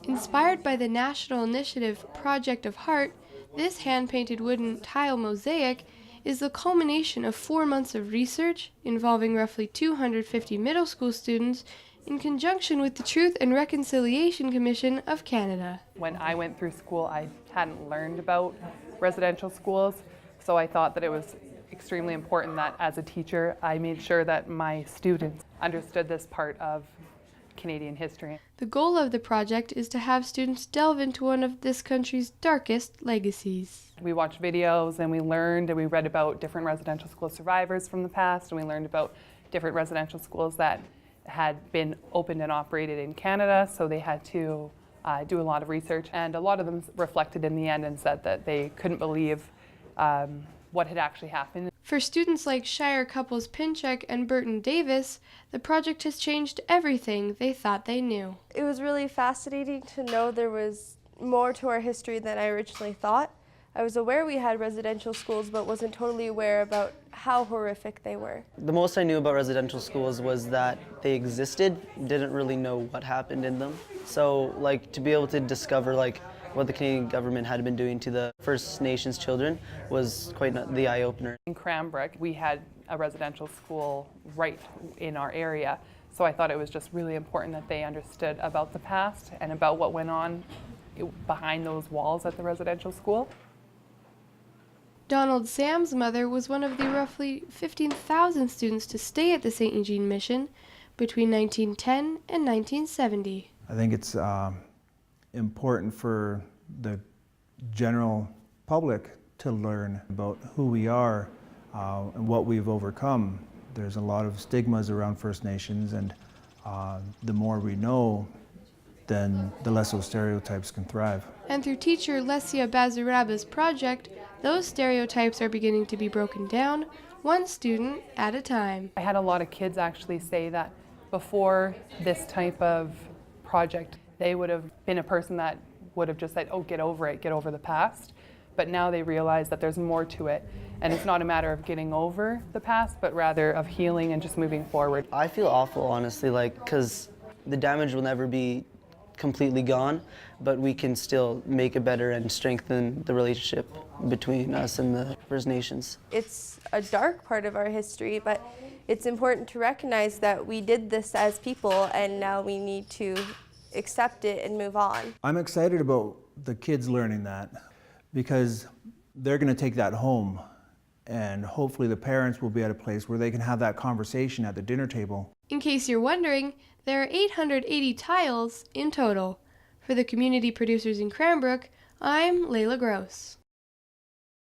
Inspired by the national initiative Project of Heart, this hand-painted wooden tile mosaic is the culmination of 4 months of research involving roughly 250 middle school students in conjunction with the Truth and Reconciliation Commission of Canada. When I went through school, I hadn't learned about residential schools, so I thought that it was extremely important that as a teacher, I made sure that my students understood this part of Canadian history. The goal of the project is to have students delve into one of this country's darkest legacies. We watched videos and we learned and we read about different residential school survivors from the past, and we learned about different residential schools that had been opened and operated in Canada, so they had to do a lot of research, and a lot of them reflected in the end and said that they couldn't believe what had actually happened. For students like Shire couples Pinchuk and Burton Davis, the project has changed everything they thought they knew. It was really fascinating to know there was more to our history than I originally thought. I was aware we had residential schools, but wasn't totally aware about how horrific they were. The most I knew about residential schools was that they existed, didn't really know what happened in them. So to be able to discover what the Canadian government had been doing to the First Nations children was quite the eye-opener. In Cranbrook, we had a residential school right in our area, so I thought it was just really important that they understood about the past and about what went on behind those walls at the residential school. Donald Sam's mother was one of the roughly 15,000 students to stay at the St. Eugene Mission between 1910 and 1970. I think it's important for the general public to learn about who we are and what we've overcome. There's a lot of stigmas around First Nations, and the more we know, then the less those stereotypes can thrive. And through teacher Lesia Bazaraba's project, those stereotypes are beginning to be broken down, one student at a time. I had a lot of kids actually say that before this type of project, they would have been a person that would have just said, oh, get over it, get over the past. But now they realize that there's more to it. And it's not a matter of getting over the past, but rather of healing and just moving forward. I feel awful, honestly, because the damage will never be completely gone, but we can still make it better and strengthen the relationship between us and the First Nations. It's a dark part of our history, but it's important to recognize that we did this as people, and now we need to accept it and move on. I'm excited about the kids learning that, because they're going to take that home, and hopefully the parents will be at a place where they can have that conversation at the dinner table. In case you're wondering, there are 880 tiles in total. For the community producers in Cranbrook, I'm Layla Gross.